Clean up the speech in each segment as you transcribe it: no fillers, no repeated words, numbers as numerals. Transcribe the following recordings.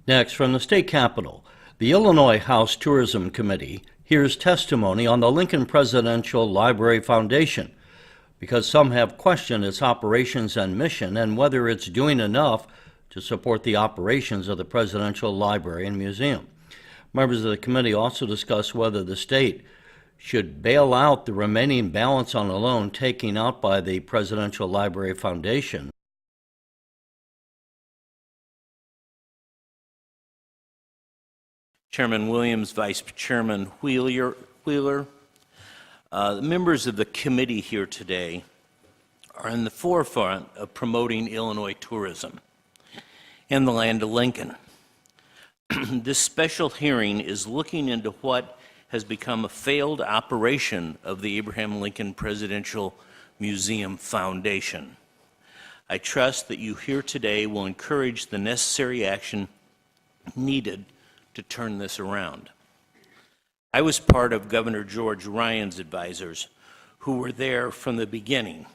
Next, from the state capitol, the Illinois House Tourism Committee hears testimony on the Lincoln Presidential Library Foundation, because some have questioned its operations and mission and whether it's doing enough to support the operations of the Presidential Library and Museum. Members of the committee also discussed whether the state should bail out the remaining balance on a loan taken out by the Presidential Library Foundation. Chairman Williams, Vice Chairman Wheeler, the members of the committee here today are in the forefront of promoting Illinois tourism in the land of Lincoln. This special hearing is looking into what has become a failed operation of the Abraham Lincoln Presidential Museum Foundation. I trust that you here today will encourage the necessary action needed to turn this around. I was part of Governor George Ryan's advisors who were there from the beginning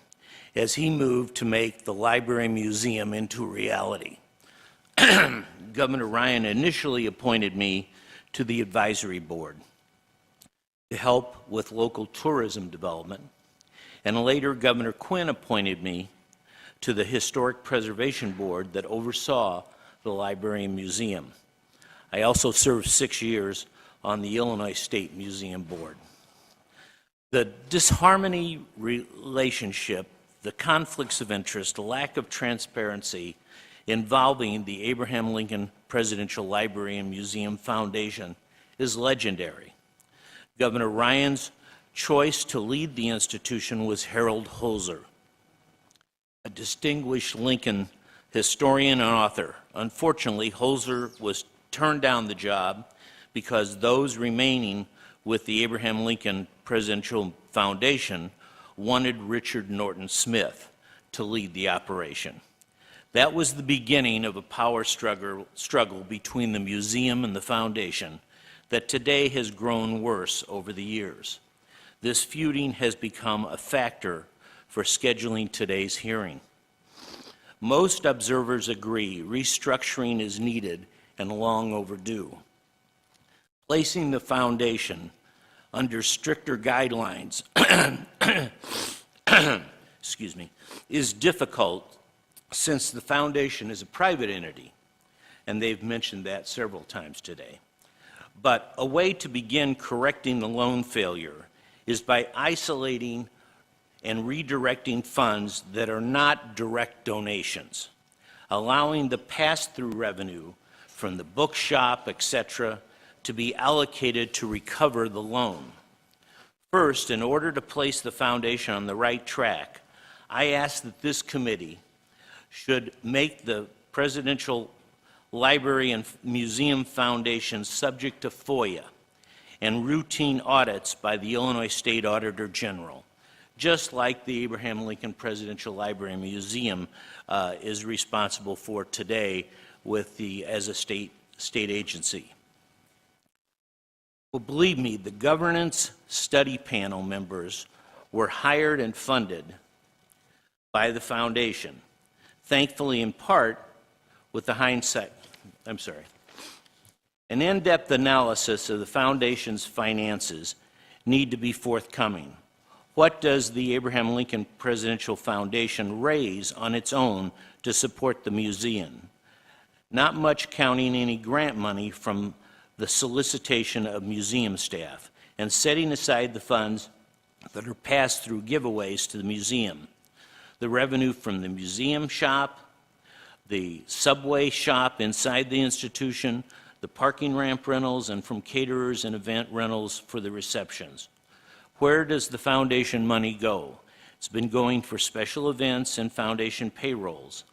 as he moved to make the library museum into a reality. Governor Ryan initially appointed me to the advisory board to help with local tourism development, and later Governor Quinn appointed me to the Historic Preservation Board that oversaw the library and museum. I also served 6 years on the Illinois State Museum Board. The disharmony relationship, the conflicts of interest, the lack of transparency involving the Abraham Lincoln Presidential Library and Museum Foundation is legendary. Governor Ryan's choice to lead the institution was Harold Holzer, a distinguished Lincoln historian and author. Unfortunately, Holzer was turned down the job because those remaining with the Abraham Lincoln Presidential Foundation wanted Richard Norton Smith to lead the operation. That was the beginning of a power struggle between the museum and the foundation that today has grown worse over the years. This feuding has become a factor for scheduling today's hearing. Most observers agree restructuring is needed and long overdue. Placing the foundation under stricter guidelines excuse me, is difficult since the foundation is a private entity, and they've mentioned that several times today. But a way to begin correcting the loan failure is by isolating and redirecting funds that are not direct donations, allowing the pass-through revenue from the bookshop, etc., to be allocated to recover the loan. First, in order to place the foundation on the right track, I ask that this committee should make the Presidential Library and Museum Foundation subject to FOIA and routine audits by the Illinois State Auditor General, just like the Abraham Lincoln Presidential Library and Museum is responsible for today as a state agency. Well, believe me, the governance study panel members were hired and funded by the foundation, thankfully in part with the hindsight. An in-depth analysis of the foundation's finances need to be forthcoming. What does the Abraham Lincoln Presidential Foundation raise on its own to support the museum? Not much, counting any grant money from the solicitation of museum staff and setting aside the funds that are passed through giveaways to the museum. The revenue from the museum shop, the subway shop inside the institution, the parking ramp rentals, and from caterers and event rentals for the receptions. Where does the foundation money go? It's been going for special events and foundation payrolls.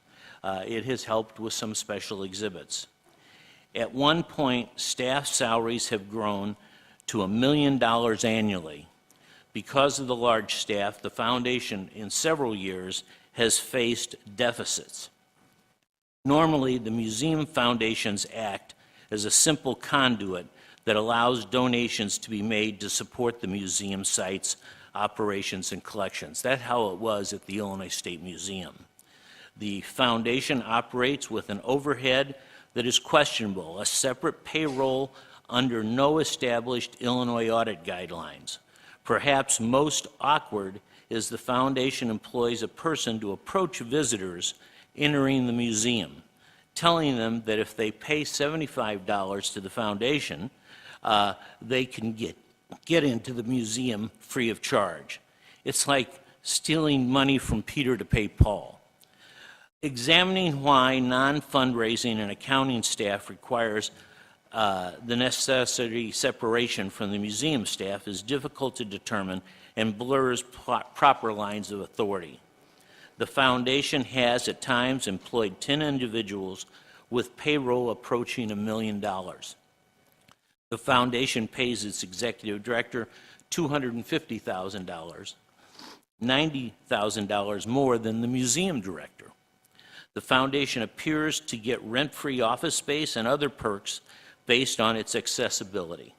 It has helped with some special exhibits. At one point, staff salaries have grown to $1 million annually. Because of the large staff, the foundation in several years has faced deficits. Normally, the museum foundations act as a simple conduit that allows donations to be made to support the museum site's operations and collections. That's how it was at the Illinois State Museum. The foundation operates with an overhead that is questionable, a separate payroll under no established Illinois audit guidelines. Perhaps most awkward is the foundation employs a person to approach visitors entering the museum, telling them that if they pay $75 to the foundation, they can get into the museum free of charge. It's like stealing money from Peter to pay Paul. Examining why non-fundraising and accounting staff requires the necessary separation from the museum staff is difficult to determine and blurs proper lines of authority. The foundation has at times employed 10 individuals with payroll approaching $1 million. The foundation pays its executive director $250,000, $90,000 more than the museum director. The foundation appears to get rent-free office space and other perks based on its accessibility.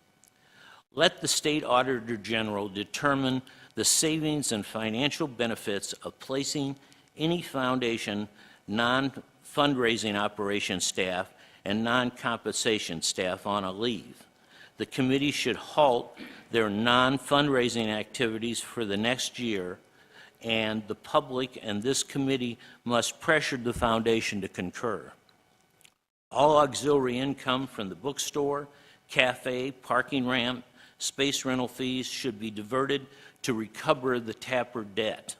Let the State Auditor General determine the savings and financial benefits of placing any foundation non-fundraising operation staff and non-compensation staff on a leave. The committee should halt their non-fundraising activities for the next year, and the public and this committee must pressure the foundation to concur. All auxiliary income from the bookstore, cafe, parking ramp, space rental fees should be diverted to recover the Tapper debt.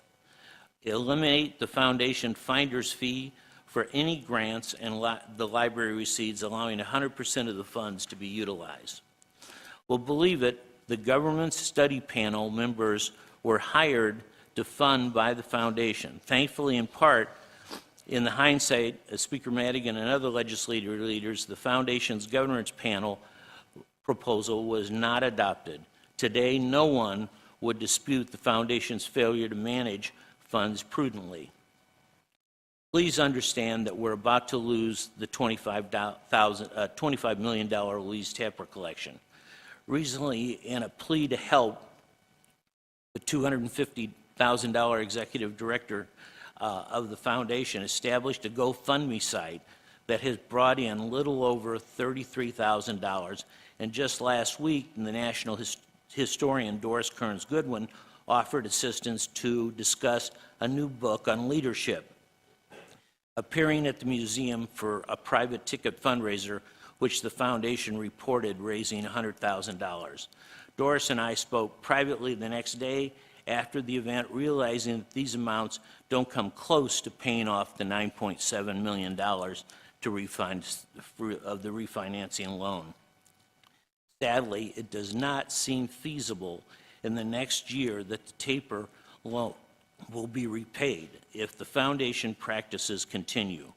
Eliminate the foundation finder's fee for any grants and the library receives, allowing 100% of the funds to be utilized. Well, believe it, the government study panel members were hired to fund by the foundation. Thankfully, in part, in the hindsight of Speaker Madigan and other legislative leaders, the foundation's governance panel proposal was not adopted. Today, no one would dispute the foundation's failure to manage funds prudently. Please understand that we're about to lose the $25 million Louise Tapper collection. Recently, in a plea to help, the $250,000 executive director of the foundation established a GoFundMe site that has brought in little over $33,000. And just last week, the national historian Doris Kearns Goodwin offered assistance to discuss a new book on leadership, appearing at the museum for a private ticket fundraiser, which the foundation reported raising $100,000. Doris and I spoke privately the next day after the event, realizing that these amounts don't come close to paying off the $9.7 million to of the refinancing loan. Sadly, it does not seem feasible in the next year that the Tapper loan will be repaid if the foundation practices continue.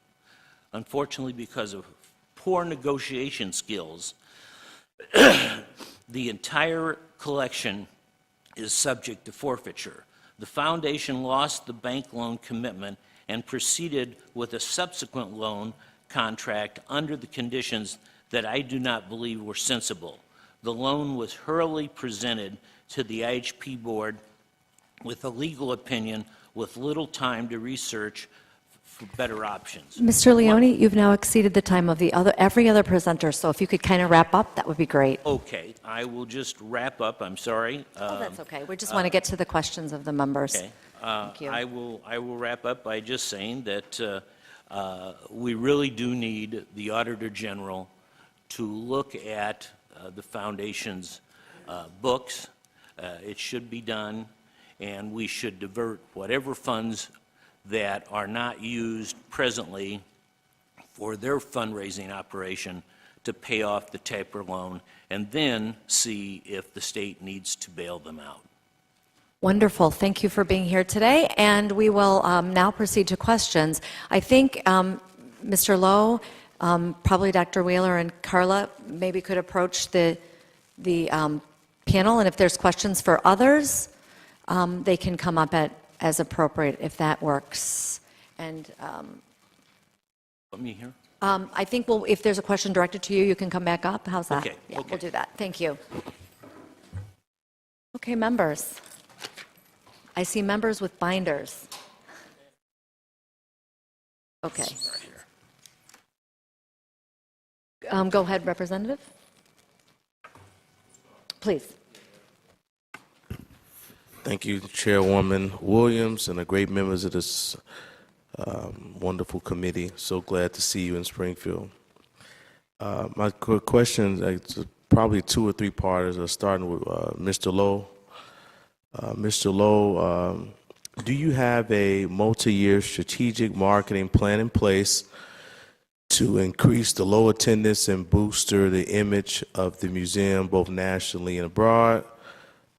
Unfortunately, because of poor negotiation skills, the entire collection is subject to forfeiture. The foundation lost the bank loan commitment and proceeded with a subsequent loan contract under the conditions that I do not believe were sensible. The loan was hurriedly presented to the IHP board with a legal opinion with little time to research for better options. Mr. Leone, you've now exceeded the time of every other presenter, so if you could kind of wrap up, that would be great. Okay, I will just wrap up. I'm sorry. Oh, that's okay. We just want to get to the questions of the members. Okay. Thank you. I will wrap up by just saying that we really do need the Auditor General to look at the foundation's books. It should be done, and we should divert whatever funds that are not used presently for their fundraising operation to pay off the Tapper loan, and then see if the state needs to bail them out. Wonderful. Thank you for being here today, and we will now proceed to questions. I think Mr. Lowe, probably Dr. Wheeler and Carla maybe could approach the panel, and if there's questions for others, they can come up as appropriate if that works. And Let me hear. I think if there's a question directed to you, you can come back up. How's that? Okay. Yeah, Okay. we'll do that. Thank you. Okay, members. I see members with binders. Okay. Go ahead, Representative. Please. Thank you, Chairwoman Williams, and the great members of this wonderful committee. So glad to see you in Springfield. My question, it's probably two or three parters, starting with Mr. Lowe. Mr. Lowe, do you have a multi-year strategic marketing plan in place to increase the low attendance and booster the image of the museum both nationally and abroad?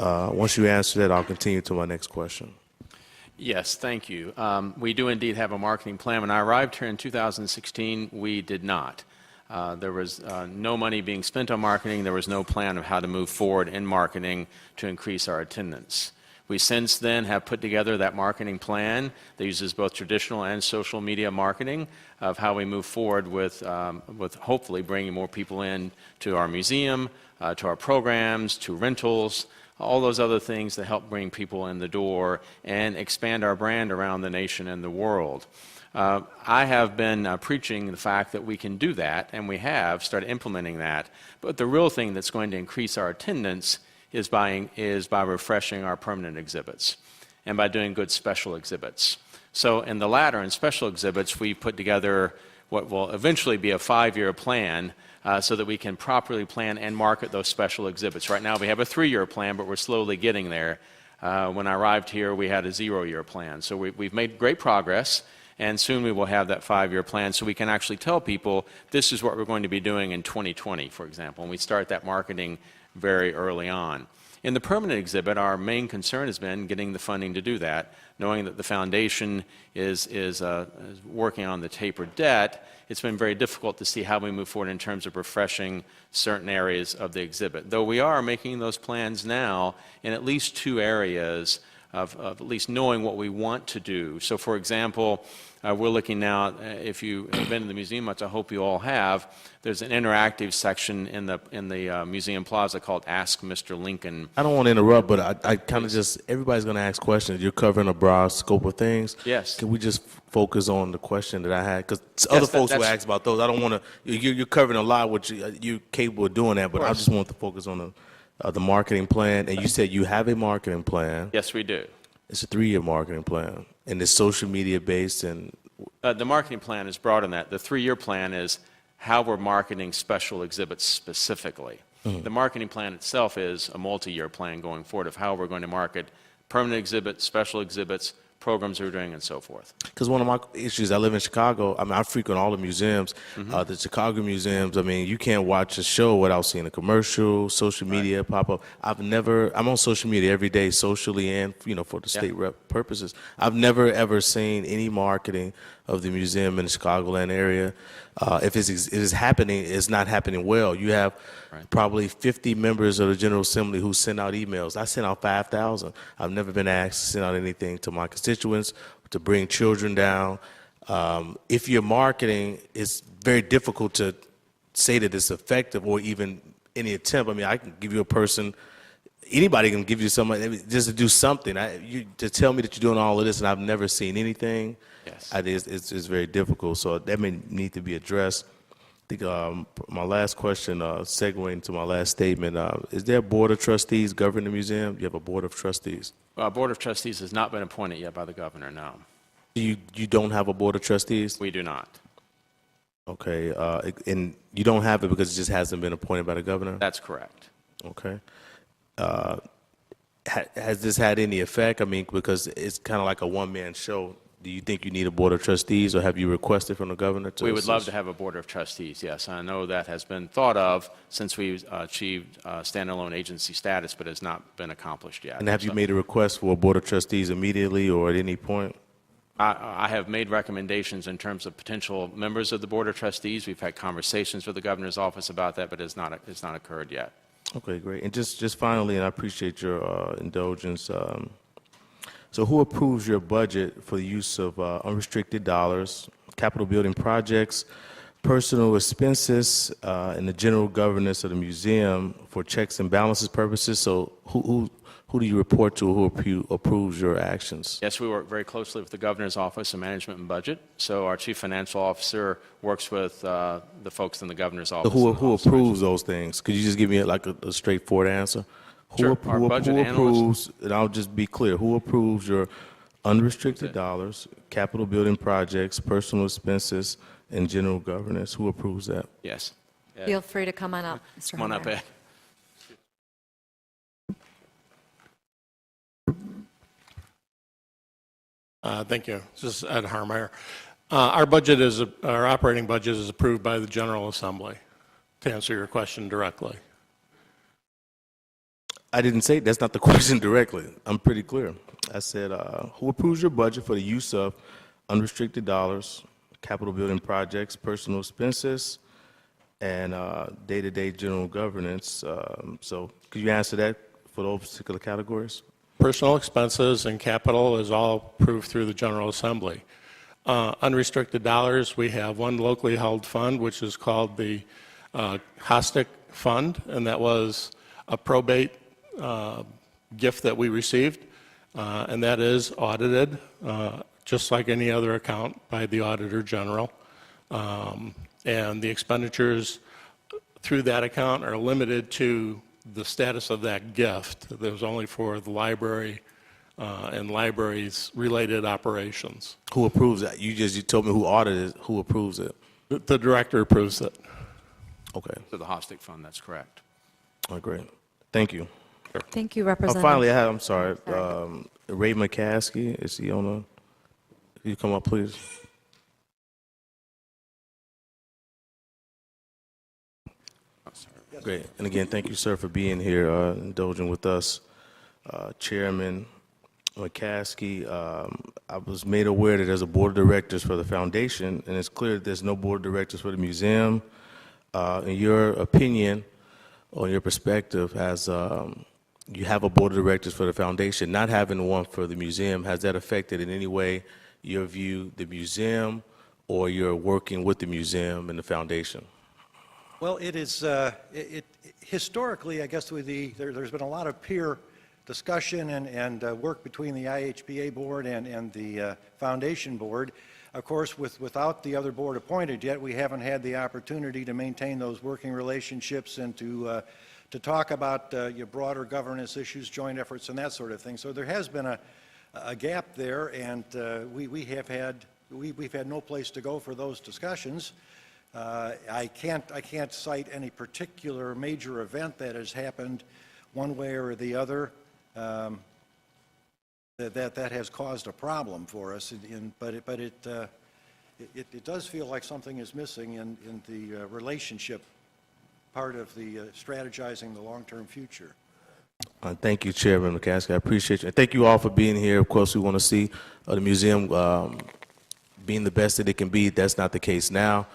Once you answer that, I'll continue to my next question. Yes, thank you. We do indeed have a marketing plan. When I arrived here in 2016, we did not. There was no money being spent on marketing. There was no plan of how to move forward in marketing to increase our attendance. We since then have put together that marketing plan that uses both traditional and social media marketing of how we move forward with hopefully bringing more people in to our museum, to our programs, to rentals, all those other things that help bring people in the door and expand our brand around the nation and the world. I have been preaching the fact that we can do that, and we have started implementing that. But the real thing that's going to increase our attendance is by refreshing our permanent exhibits and by doing good special exhibits. So in the latter, in special exhibits, we put together what will eventually be a 5-year plan so that we can properly plan and market those special exhibits. Right now we have a 3-year plan, but we're slowly getting there. When I arrived here, we had a 0-year plan. So we've made great progress, and soon we will have that 5-year plan so we can actually tell people this is what we're going to be doing in 2020, for example, and we start that marketing very early on. In the permanent exhibit, our main concern has been getting the funding to do that. Knowing that the foundation is working on the tapered debt, it's been very difficult to see how we move forward in terms of refreshing certain areas of the exhibit. Though we are making those plans now in at least 2 areas of at least knowing what we want to do. So for example, we're looking now, if you have been to the museum, which I hope you all have, there's an interactive section in the museum plaza called Ask Mr. Lincoln. I don't want to interrupt, but I kind of just, everybody's going to ask questions. You're covering a broad scope of things. Yes. Can we just focus on the question that I had? Because other folks will ask about those. I don't want to, you're covering a lot, which you're capable of doing that, but I just want to focus on the marketing plan. And you said you have a marketing plan. Yes, we do. It's a 3-year marketing plan, and it's social media based. And the marketing plan is broader than that. The 3-year plan is how we're marketing special exhibits specifically. Mm-hmm. The marketing plan itself is a multi-year plan going forward of how we're going to market permanent exhibits, special exhibits, programs we're doing, and so forth. Because one of my issues, I live in Chicago. I mean, I frequent all the museums. Mm-hmm. The Chicago museums, I mean, you can't watch a show without seeing a commercial, social media pop up. I'm on social media every day, socially and, for the state rep purposes. I've never, ever seen any marketing of the museum in the Chicagoland area. If it is happening, it's not happening well. You have probably 50 members of the General Assembly who send out emails. I sent out 5,000. I've never been asked to send out anything to my constituents, to bring children down. If you're marketing, it's very difficult to say that it's effective or even any attempt. I mean, I can give you a person, anybody can give you somebody, just to do something. To tell me that you're doing all of this and I've never seen anything, yes. It's very difficult. So that may need to be addressed. I think my last question, segueing to my last statement, is there a board of trustees governing the museum? You have a board of trustees? Our board of trustees has not been appointed yet by the governor, no. You don't have a board of trustees? We do not. Okay, and you don't have it because it just hasn't been appointed by the governor? That's correct. Okay. Has this had any effect? I mean, because it's kind of like a one-man show. Do you think you need a board of trustees, or have you requested from the governor to We would assist? love to have a board of trustees, yes. I know that has been thought of since we achieved standalone agency status, but has not been accomplished yet. And have you made a request for a board of trustees immediately or at any point? I have made recommendations in terms of potential members of the board of trustees. We've had conversations with the governor's office about that, but it's not occurred yet. Okay, great. And just finally, and I appreciate your indulgence, so who approves your budget for the use of unrestricted dollars, capital building projects, personal expenses, and the general governance of the museum for checks and balances purposes? So who who do you report to? Who approves your actions? Yes, we work very closely with the Governor's Office of Management and Budget. So our Chief Financial Officer works with the folks in the Governor's So Office. who approves those things? Could you just give me like a straightforward answer? Sure. Our budget who analyst- approves, and I'll just be clear, who approves your unrestricted dollars, capital building projects, personal expenses, and general governance? Who approves that? Yes. Yeah. Feel free to come on up, Mr. Come on up, Harmeyer. Ed. Thank you. This is Ed Harmeyer. Our operating budget is approved by the General Assembly, to answer your question directly. I didn't say that's not the question directly. I'm pretty clear. I said, who approves your budget for the use of unrestricted dollars, capital building projects, personal expenses, and day-to-day general governance? So could you answer that for those particular categories? Personal expenses and capital is all approved through the General Assembly. Unrestricted dollars, we have one locally held fund, which is called the House Fund, and that was a probate gift that we received, and that is audited, just like any other account, by the Auditor General. And the expenditures through that account are limited to the status of that gift. That was only for the library and libraries related operations. Who approves that? You told me who audited it. Who approves it? The director approves it. Okay. To the Hostic Fund, that's correct. All right, great. Thank you. Thank you, Representative. Finally, I'm sorry. Ray McCaskey, is he on the? Can you come up, please? Great. And again, thank you, sir, for being here, indulging with us. Chairman McCaskey, I was made aware that there's a board of directors for the foundation, and it's clear that there's no board of directors for the museum. In your opinion, or your perspective, as you have a board of directors for the foundation, not having one for the museum, has that affected in any way your view, the museum, or your working with the museum and the foundation? Well, it is, historically, I guess, there's been a lot of peer discussion and work between the IHBA board and the foundation board. Of course, without the other board appointed yet, we haven't had the opportunity to maintain those working relationships and to talk about your broader governance issues, joint efforts, and that sort of thing. So there has been a gap there, and we've had no place to go for those discussions. I can't cite any particular major event that has happened one way or the other that has caused a problem for us. But it does feel like something is missing in the relationship part of the strategizing the long-term future. Thank you, Chairman McCaskey. I appreciate you. And thank you all for being here. Of course, we want to see the museum being the best that it can be. That's not the case now.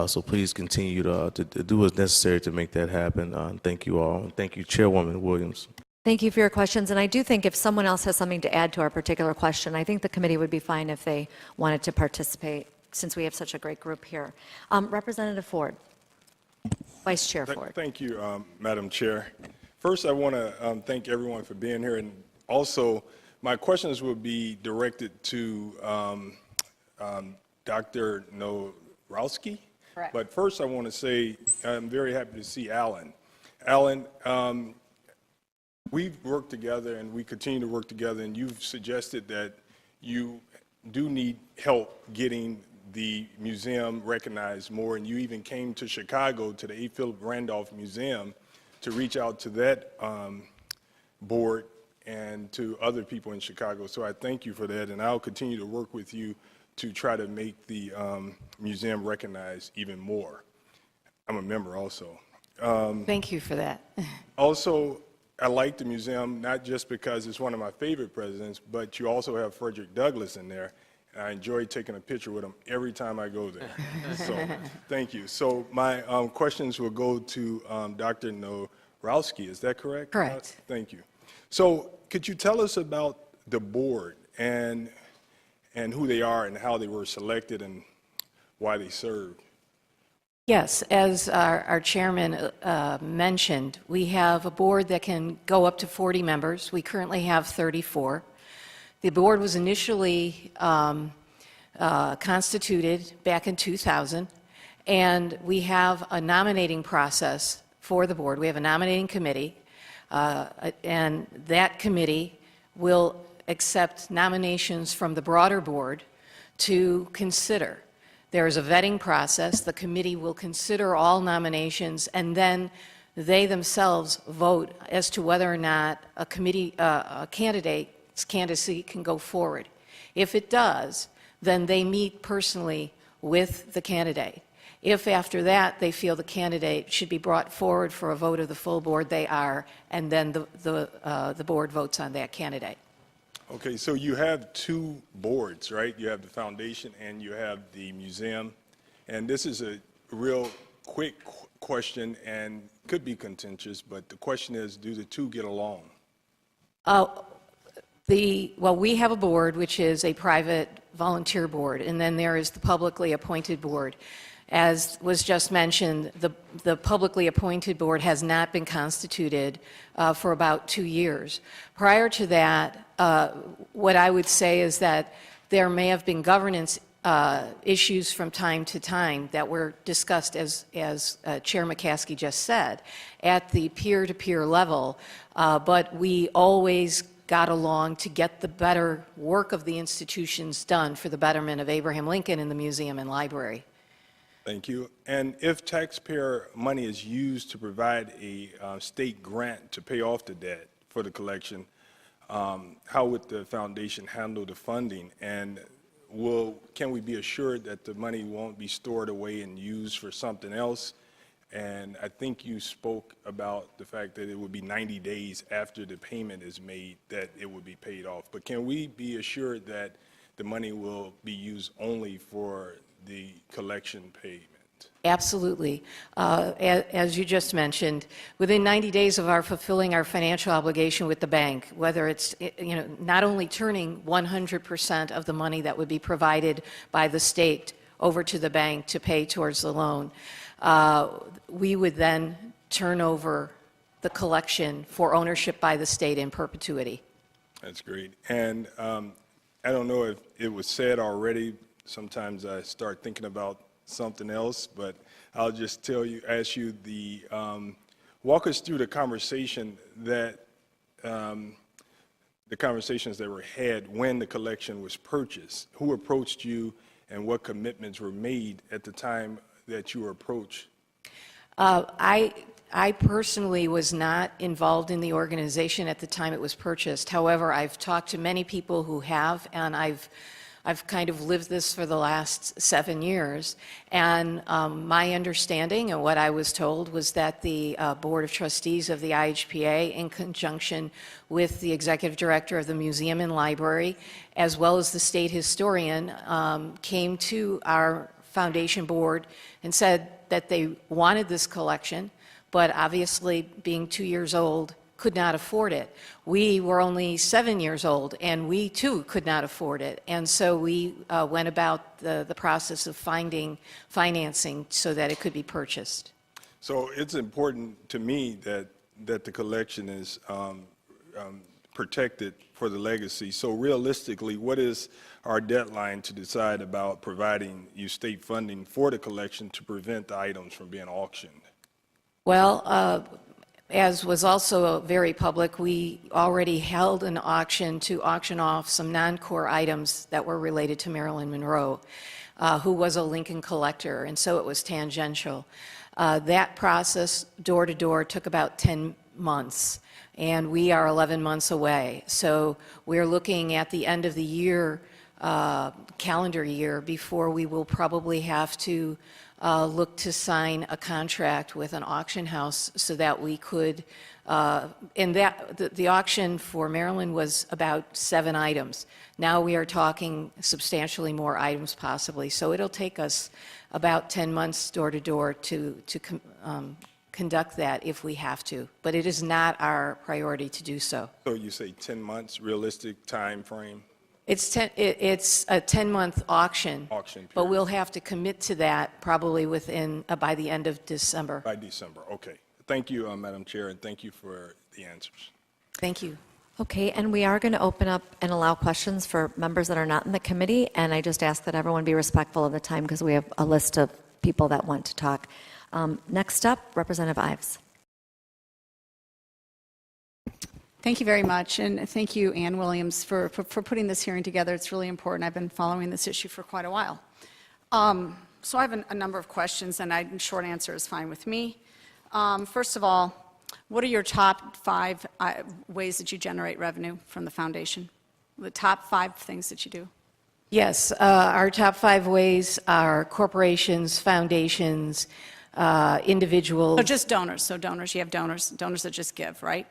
So please continue to do what's necessary to make that happen. Thank you all. And thank you, Chairwoman Williams. Thank you for your questions. And I do think if someone else has something to add to our particular question, I think the committee would be fine if they wanted to participate, since we have such a great group here. Representative Ford, Vice Chair Ford. Thank you, Madam Chair. First, I want to thank everyone for being here. And also, my questions will be directed to Dr. Norowski. Correct. But first, I want to say I'm very happy to see Alan. Alan, we've worked together and we continue to work together, and you've suggested that you do need help getting the museum recognized more, and you even came to Chicago to the A. Philip Randolph Museum to reach out to that board and to other people in Chicago. So I thank you for that, and I'll continue to work with you to try to make the museum recognized even more. I'm a member also. Thank you for that. Also, I like the museum not just because it's one of my favorite presidents, but you also have Frederick Douglass in there. And I enjoy taking a picture with him every time I go there. So thank you. So my questions will go to Dr. Norowski. Is that correct? Correct. Thank you. So could you tell us about the board and who they are and how they were selected and why they served? Yes, as our chairman mentioned, we have a board that can go up to 40 members. We currently have 34. The board was initially constituted back in 2000, and we have a nominating process for the board. We have a nominating committee, and that committee will accept nominations from the broader board to consider. There is a vetting process. The committee will consider all nominations, and then they themselves vote as to whether or not a candidate's candidacy can go forward. If it does, then they meet personally with the candidate. If after that they feel the candidate should be brought forward for a vote of the full board, they are, and then the board votes on that candidate. Okay, so you have two boards, right? You have the foundation and you have the museum. And this is a real quick question and could be contentious, but the question is, do the two get along? Well, we have a board, which is a private volunteer board, and then there is the publicly appointed board. As was just mentioned, the publicly appointed board has not been constituted for about 2 years. Prior to that, what I would say is that there may have been governance issues from time to time that were discussed, as Chair McCaskey just said, at the peer-to-peer level, but we always got along to get the better work of the institutions done for the betterment of Abraham Lincoln and the museum and library. Thank you. And if taxpayer money is used to provide a state grant to pay off the debt for the collection, how would the foundation handle the funding? And can we be assured that the money won't be stored away and used for something else? And I think you spoke about the fact that it would be 90 days after the payment is made that it would be paid off. But can we be assured that the money will be used only for the collection payment? Absolutely. As you just mentioned, within 90 days of our fulfilling our financial obligation with the bank, whether it's not only turning 100% of the money that would be provided by the state over to the bank to pay towards the loan, we would then turn over the collection for ownership by the state in perpetuity. That's great. And I don't know if it was said already. Sometimes I start thinking about something else, but I'll just ask you walk us through the conversation the conversations that were had when the collection was purchased. Who approached you and what commitments were made at the time that you were approached? I personally was not involved in the organization at the time it was purchased. However, I've talked to many people who have, and I've kind of lived this for the last 7 years, and my understanding and what I was told was that the Board of Trustees of the IHPA, in conjunction with the Executive Director of the Museum and Library, as well as the State Historian, came to our foundation board and said that they wanted this collection, but obviously being 2 years old, could not afford it. We were only 7 years old, and we too could not afford it. And so we went about the process of finding financing so that it could be purchased. So it's important to me that the collection is protected for the legacy. So realistically, what is our deadline to decide about providing you state funding for the collection to prevent the items from being auctioned? Well, as was also very public, we already held an auction to auction off some non-core items that were related to Marilyn Monroe, who was a Lincoln collector, and so it was tangential. That process, door to door, took about 10 months, and we are 11 months away. So we're looking at the end of the year, calendar year, before we will probably have to look to sign a contract with an auction house so that we could, and the auction for Maryland was about 7 items. Now we are talking substantially more items possibly. So it'll take us about 10 months door to door to conduct that if we have to. But it is not our priority to do so. So you say 10 months, realistic time frame? It's a 10-month auction. Auction But period. we'll have to commit to that probably within, by the end of December. By December, okay. Thank you, Madam Chair, and thank you for the answers. Thank you. Okay, and we are going to open up and allow questions for members that are not in the committee, and I just ask that everyone be respectful of the time because we have a list of people that want to talk. Next up, Representative Ives. Thank you very much, and thank you, Ann Williams, for putting this hearing together. It's really important. I've been following this issue for quite a while. So I have a number of questions, and a short answer is fine with me. First of all, what are your top 5 ways that you generate revenue from the foundation? The top 5 things that you do? Yes, our top 5 ways are corporations, foundations, individuals. Oh, just donors. So donors, you have donors that just give, right?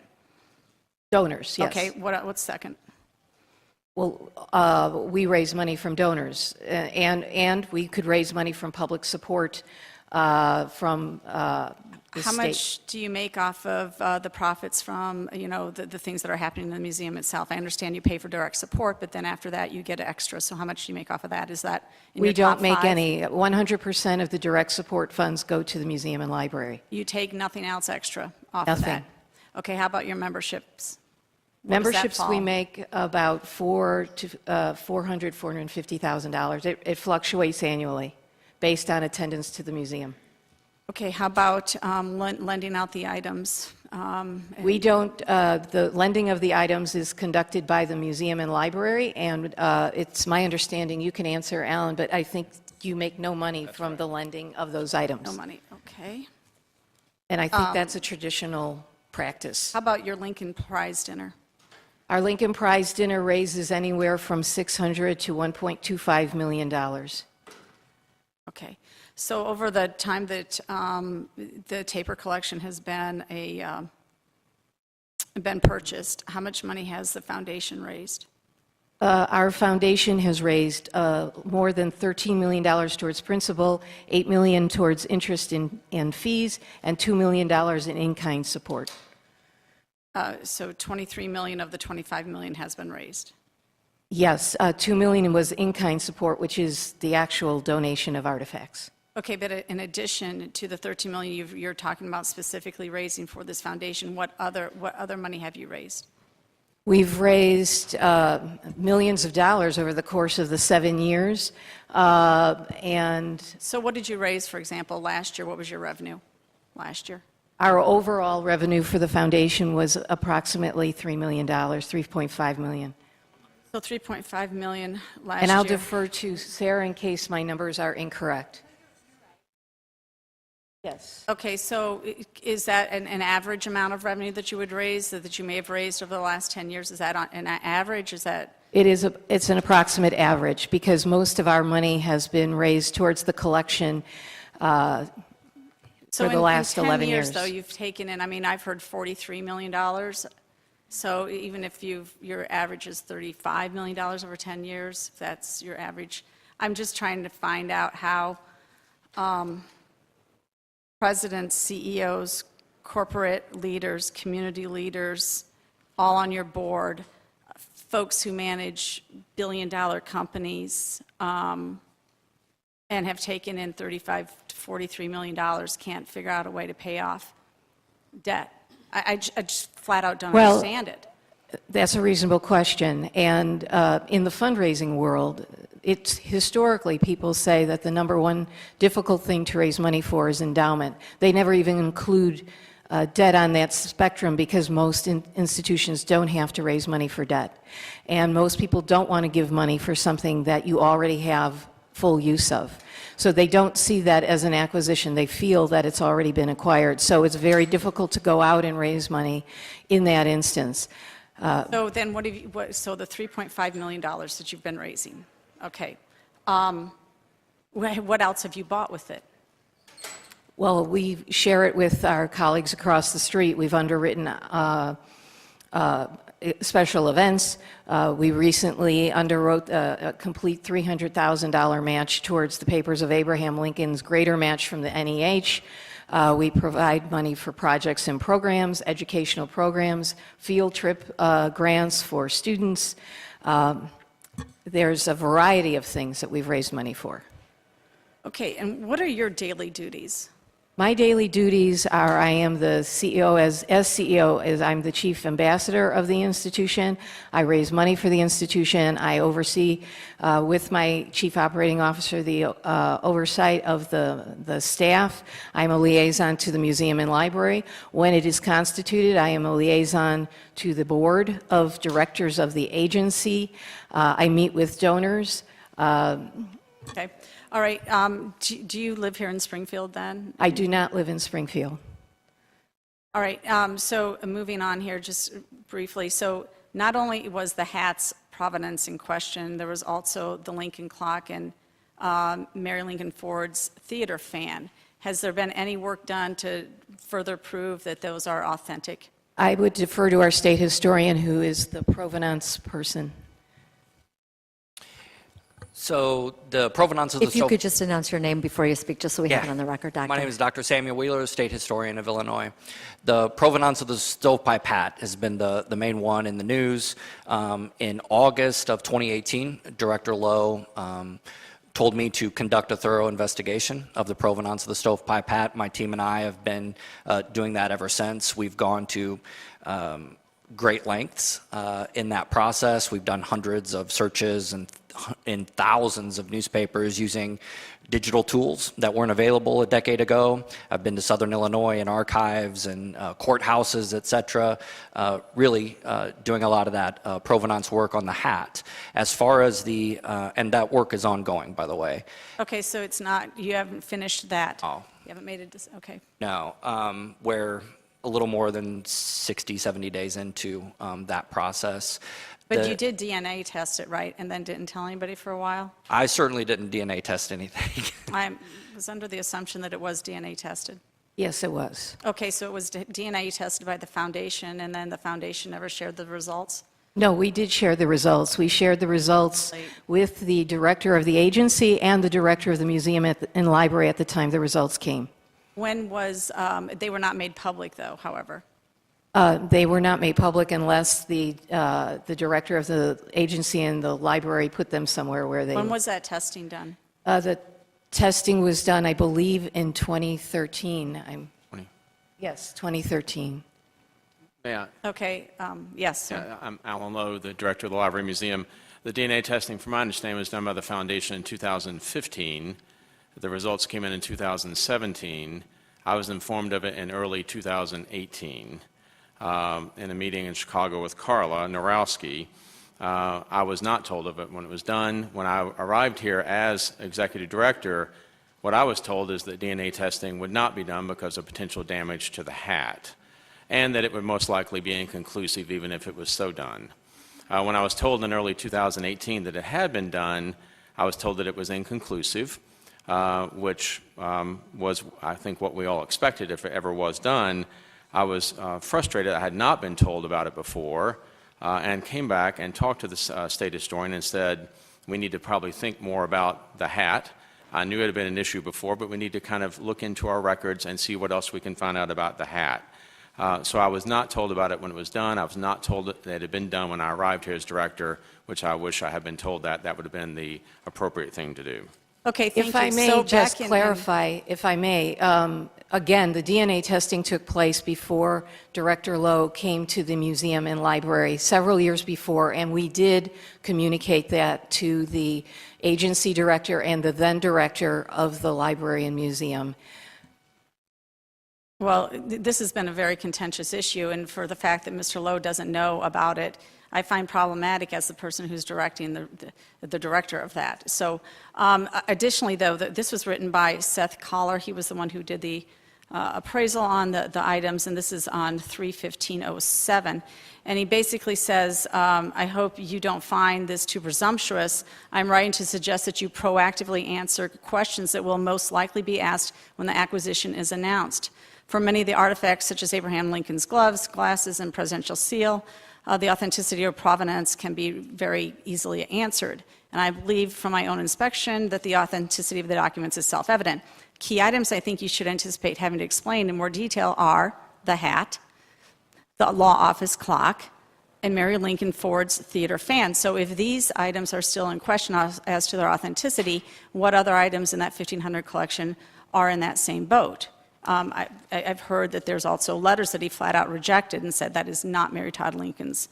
Donors, yes. Okay, what's second? Well, we raise money from donors, and we could raise money from public support from the How state. much do you make off of the profits from, the things that are happening in the museum itself? I understand you pay for direct support, but then after that you get extra. So how much do you make off of that? Is that in We your top don't make 5? any. 100% of the direct support funds go to the museum and library. You take nothing else extra off Nothing. of that? Okay, how about your memberships? Where does that Memberships, we fall? make about $450,000. It fluctuates annually based on attendance to the museum. Okay, how about lending out the items? We don't, the lending of the items is conducted by the museum and library, and it's my understanding, you can answer, Alan, but I think you make no money from the lending of those items. No money, okay. And I think that's a traditional practice. How about your Lincoln Prize dinner? Our Lincoln Prize dinner raises anywhere from $600 to $1.25 million. Okay, so over the time that the taper collection has been purchased, how much money has the foundation raised? Our foundation has raised more than $13 million towards principal, $8 million towards interest and fees, and $2 million in in-kind support. So 23 million of the 25 million has been raised. Yes, $2 million was in-kind support, which is the actual donation of artifacts. Okay, but in addition to the 13 million you're talking about specifically raising for this foundation, what other money have you raised? We've raised millions of dollars over the course of the 7 years, and So what did you raise, for example, last year? What was your revenue last year? our overall revenue for the foundation was approximately $3 million, $3.5 million. So 3.5 million last And I'll year. defer to Sarah in case my numbers are incorrect. Yes. Okay, so is that an average amount of revenue that you would raise, that you may have raised over the last 10 years? Is that an average? Is that? It's an approximate average because most of our money has been raised towards the collection So for the last in 11 10 years, years. though, you've taken in, I mean, I've heard $43 million. So even if your average is $35 million over 10 years, if that's your average, I'm just trying to find out how presidents, CEOs, corporate leaders, community leaders, all on your board, folks who manage billion-dollar companies, and have taken in $35 to $43 million, can't figure out a way to pay off debt. I just flat out don't Well, understand it. That's a reasonable question. And in the fundraising world, it's historically people say that the number one difficult thing to raise money for is endowment. They never even include debt on that spectrum because most institutions don't have to raise money for debt. And most people don't want to give money for something that you already have full use of. So they don't see that as an acquisition. They feel that it's already been acquired. So it's very difficult to go out and raise money in that instance. So then so the $3.5 million that you've been raising, okay. What else have you bought with it? Well, we share it with our colleagues across the street. We've underwritten special events. We recently underwrote a complete $300,000 match towards the Papers of Abraham Lincoln's greater match from the NEH. We provide money for projects and programs, educational programs, field trip grants for students. there's a variety of things that we've raised money for. Okay, and what are your daily duties? My daily duties are I am the CEO, as CEO, as I'm the chief ambassador of the institution. I raise money for the institution. I oversee, with my chief operating officer, the oversight of the staff. I'm a liaison to the museum and library. When it is constituted, I am a liaison to the board of directors of the agency. I meet with donors. Okay, all right. Do you live here in Springfield then? I do not live in Springfield. All right, so moving on here just briefly. So not only was the hat's provenance in question, there was also the Lincoln clock and Mary Lincoln Ford's theater fan. Has there been any work done to further prove that those are authentic? I would defer to our state historian, who is the provenance person. So the provenance of the If you could just announce your name before you speak, just so we have it on the record, Doctor. My name is Dr. Samuel Wheeler, State Historian of Illinois. The provenance of the stovepipe hat has been the main one in the news. In August of 2018, Director Lowe told me to conduct a thorough investigation of the provenance of the stovepipe hat. My team and I have been doing that ever since. We've gone to great lengths in that process. We've done hundreds of searches and in thousands of newspapers using digital tools that weren't available a decade ago. I've been to Southern Illinois and archives and courthouses, et cetera, really doing a lot of that provenance work on the hat. As far as the, and that work is ongoing, by the way. Okay, so it's not, you haven't finished that? Oh. You haven't made it, okay. No, we're a little more than 60, 70 days into that process. But you did DNA test it, right, and then didn't tell anybody for a while? I certainly didn't DNA test anything. I was under the assumption that it was DNA tested. Yes, it was. Okay, so it was DNA tested by the foundation, and then the foundation never shared the results? No, we did share the results. We shared the results with the director of the agency and the director of the museum and library at the time the results came. When was, they were not made public, though, however? They were not made public unless the director of the agency and the library put them somewhere where they... When was that testing done? The testing was done, I believe, in 2013. Yes, 2013. Yeah. Okay, yes, sir. Yeah, I'm Alan Lowe, the director of the Library Museum. The DNA testing, from my understanding, was done by the foundation in 2015. The results came in 2017. I was informed of it in early 2018 in a meeting in Chicago with Carla Norowski. I was not told of it when it was done. When I arrived here as executive director, what I was told is that DNA testing would not be done because of potential damage to the hat, and that it would most likely be inconclusive even if it was so done. When I was told in early 2018 that it had been done, I was told that it was inconclusive, which was, I think, what we all expected if it ever was done. I was frustrated I had not been told about it before, and came back and talked to the state historian and said, we need to probably think more about the hat. I knew it had been an issue before, but we need to kind of look into our records and see what else we can find out about the hat. So I was not told about it when it was done. I was not told that it had been done when I arrived here as director, which I wish I had been told that. That would have been the appropriate thing to do. Okay, thank you. If I may So just back in- clarify, if I may, again, the DNA testing took place before Director Lowe came to the museum and library several years before, and we did communicate that to the agency director and the then director of the library and museum. Well, this has been a very contentious issue, and for the fact that Mr. Lowe doesn't know about it, I find problematic as the person who's directing the director of that. So additionally, though, this was written by Seth Collar. He was the one who did the appraisal on the items, and this is on 3/15/07. And he basically says, I hope you don't find this too presumptuous. I'm writing to suggest that you proactively answer questions that will most likely be asked when the acquisition is announced. For many of the artifacts, such as Abraham Lincoln's gloves, glasses, and presidential seal, the authenticity or provenance can be very easily answered. And I believe from my own inspection that the authenticity of the documents is self-evident. Key items I think you should anticipate having to explain in more detail are the hat, the law office clock, and Mary Lincoln Ford's theater fan. So if these items are still in question as to their authenticity, what other items in that 1,500 collection are in that same boat? I've heard that there's also letters that he flat out rejected and said that is not Mary Todd Lincoln's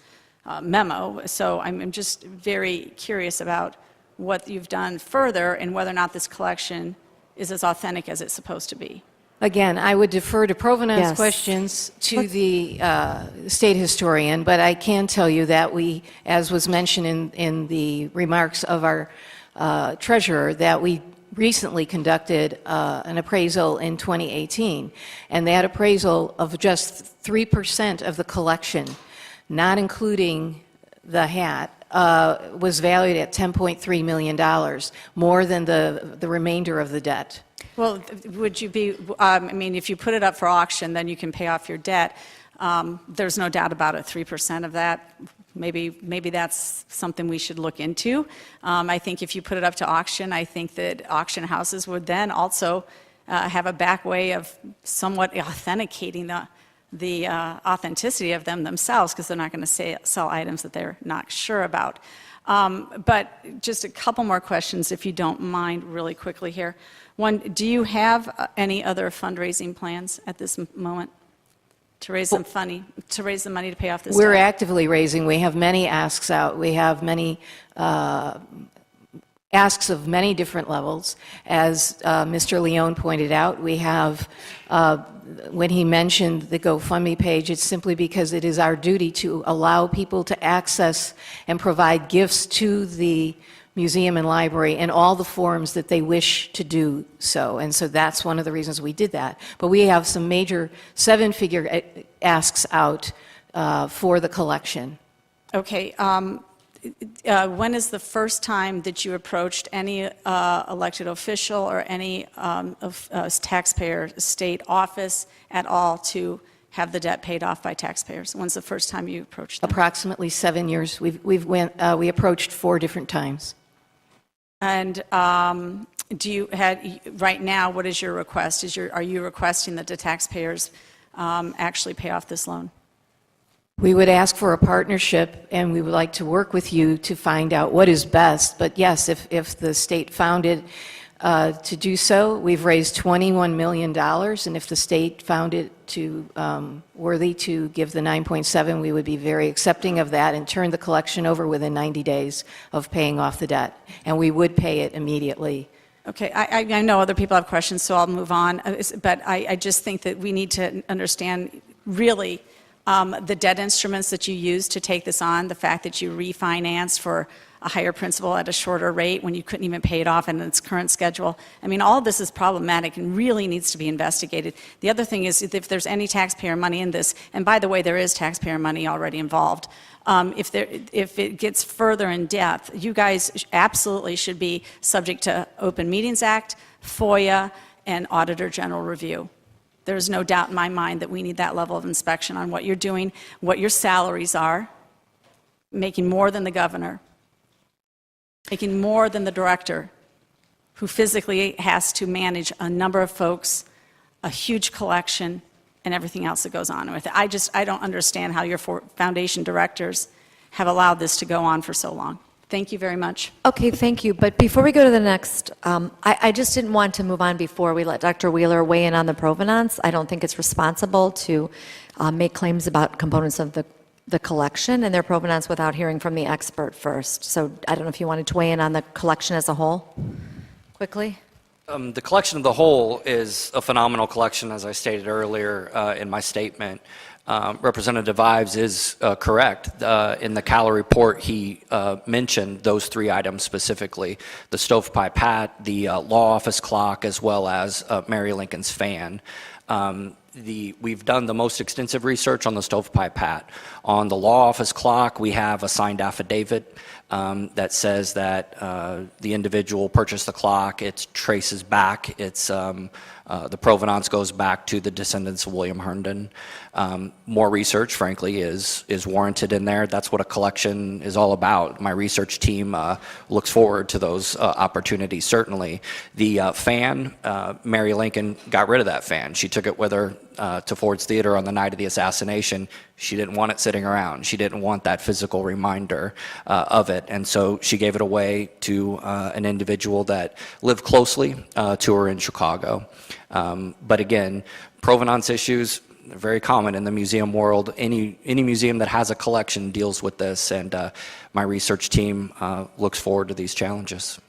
memo. So I'm just very curious about what you've done further and whether or not this collection is as authentic as it's supposed to be. Again, I would defer to provenance Yes. questions to the state historian, but I can tell you that we, as was mentioned in the remarks of our treasurer, that we recently conducted an appraisal in 2018, and that appraisal of just 3% of the collection, not including the hat, was valued at $10.3 million, more than the remainder of the debt. Well, would you be, I mean, if you put it up for auction, then you can pay off your debt. There's no doubt about it, 3% of that, maybe that's something we should look into. I think if you put it up to auction, I think that auction houses would then also have a back way of somewhat authenticating the authenticity of them themselves, because they're not going to sell items that they're not sure about. But just a couple more questions, if you don't mind, really quickly here. One, do you have any other fundraising plans at this moment to raise some money, to money to pay off this We're debt? actively raising. We have many asks out. We have many asks of many different levels. As Mr. Leone pointed out, we have, when he mentioned the GoFundMe page, it's simply because it is our duty to allow people to access and provide gifts to the museum and library in all the forms that they wish to do so. And so that's one of the reasons we did that. But we have some major seven-figure asks out for the collection. Okay. When is the first time that you approached any elected official or any taxpayer state office at all to have the debt paid off by taxpayers? When's the first time you approached them? Approximately 7 years. We approached 4 different times. And right now, what is your request? Are you requesting that the taxpayers actually pay off this loan? We would ask for a partnership, and we would like to work with you to find out what is best. But yes, if the state found it to do so, we've raised $21 million, and if the state found it worthy to give the 9.7, we would be very accepting of that and turn the collection over within 90 days of paying off the debt, and we would pay it immediately. Okay, I know other people have questions, so I'll move on. But I just think that we need to understand really the debt instruments that you used to take this on, the fact that you refinanced for a higher principal at a shorter rate when you couldn't even pay it off in its current schedule. I mean, all of this is problematic and really needs to be investigated. The other thing is, if there's any taxpayer money in this, and by the way, there is taxpayer money already involved, if it gets further in depth, you guys absolutely should be subject to Open Meetings Act, FOIA, and Auditor General review. There's no doubt in my mind that we need that level of inspection on what you're doing, what your salaries are, making more than the governor, making more than the director, who physically has to manage a number of folks, a huge collection, and everything else that goes on with it. I don't understand how your foundation directors have allowed this to go on for so long. Thank you very much. Okay, thank you. But before we go to the next, I just didn't want to move on before we let Dr. Wheeler weigh in on the provenance. I don't think it's responsible to make claims about components of the collection and their provenance without hearing from the expert first. So I don't know if you wanted to weigh in on the collection as a whole, quickly. The collection of the whole is a phenomenal collection, as I stated earlier in my statement. Representative Ives is correct. In the Calla report, he mentioned those 3 items specifically: the stovepipe hat, the law office clock, as well as Mary Lincoln's fan. We've done the most extensive research on the stovepipe hat. On the law office clock, we have a signed affidavit that says that the individual purchased the clock. It traces back. The provenance goes back to the descendants of William Herndon. More research, frankly, is warranted in there. That's what a collection is all about. My research team looks forward to those opportunities, certainly. The fan, Mary Lincoln got rid of that fan. She took it with her to Ford's Theater on the night of the assassination. She didn't want it sitting around. She didn't want that physical reminder of it. And so she gave it away to an individual that lived closely to her in Chicago. But again, provenance issues, very common in the museum world. Any museum that has a collection deals with this, and my research team looks forward to these challenges.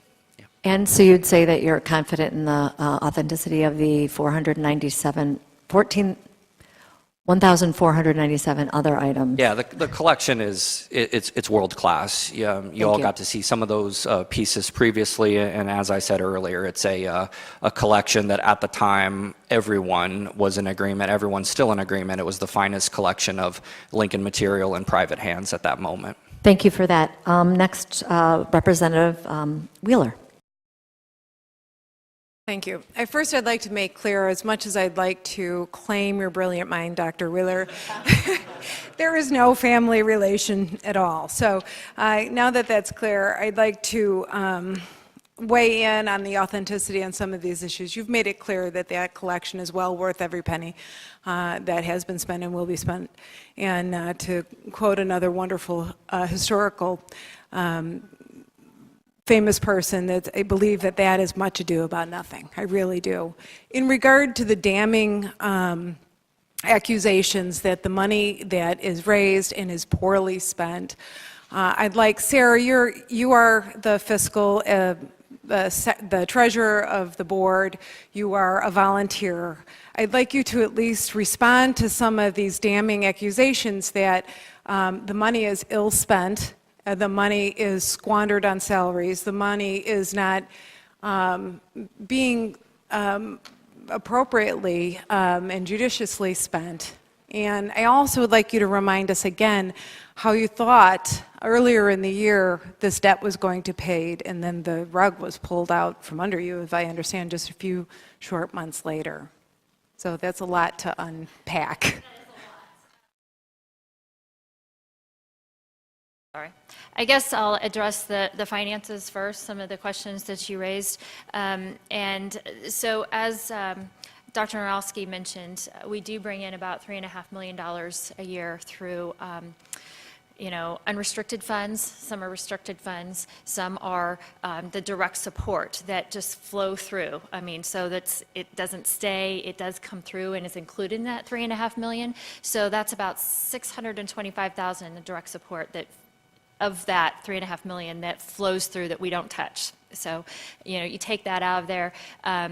And so you'd say that you're confident in the authenticity of the 1,497 other items? Yeah, the collection it's world class. You all got to see some of those pieces previously, and as I said earlier, it's a collection that at the time everyone was in agreement. Everyone's still in agreement. It was the finest collection of Lincoln material in private hands at that moment. Thank you for that. Next, Representative Wheeler. Thank you. First, I'd like to make clear, as much as I'd like to claim your brilliant mind, Dr. Wheeler, there is no family relation at all. So now that that's clear, I'd like to weigh in on the authenticity on some of these issues. You've made it clear that that collection is well worth every penny that has been spent and will be spent. And to quote another wonderful historical famous person, that I believe that that is much ado about nothing. I really do. In regard to the damning accusations that the money that is raised and is poorly spent, I'd like, Sarah, you are the fiscal, the treasurer of the board. You are a volunteer. I'd like you to at least respond to some of these damning accusations that the money is ill spent. The money is squandered on salaries. The money is not being appropriately and judiciously spent. And I also would like you to remind us again how you thought earlier in the year this debt was going to be paid, and then the rug was pulled out from under you, if I understand, just a few short months later. So that's a lot to unpack. Sorry. I guess I'll address the finances first, some of the questions that you raised. And so as Dr. Narowski mentioned, we do bring in about $3.5 million a year through unrestricted funds. Some are restricted funds. Some are the direct support that just flow through. I mean, so it doesn't stay. It does come through and is included in that $3.5 million. So that's about $625,000 in the direct support of that $3.5 million that flows through that we don't touch. So, you take that out of there. Our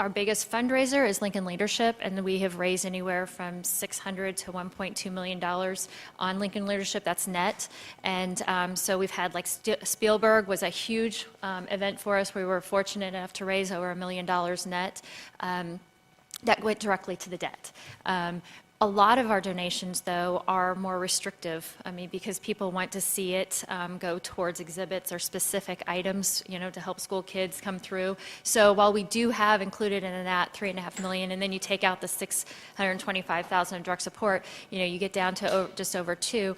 biggest fundraiser is Lincoln Leadership, and we have raised anywhere from $600 to $1.2 million on Lincoln Leadership. That's net. And so we've had, like, Spielberg was a huge event for us. We were fortunate enough to raise over $1 million net. That went directly to the debt. A lot of our donations, though, are more restrictive. I mean, because people want to see it go towards exhibits or specific items, to help school kids come through. So while we do have included in that $3.5 million, and then you take out the $625,000 direct support, you get down to just over $2.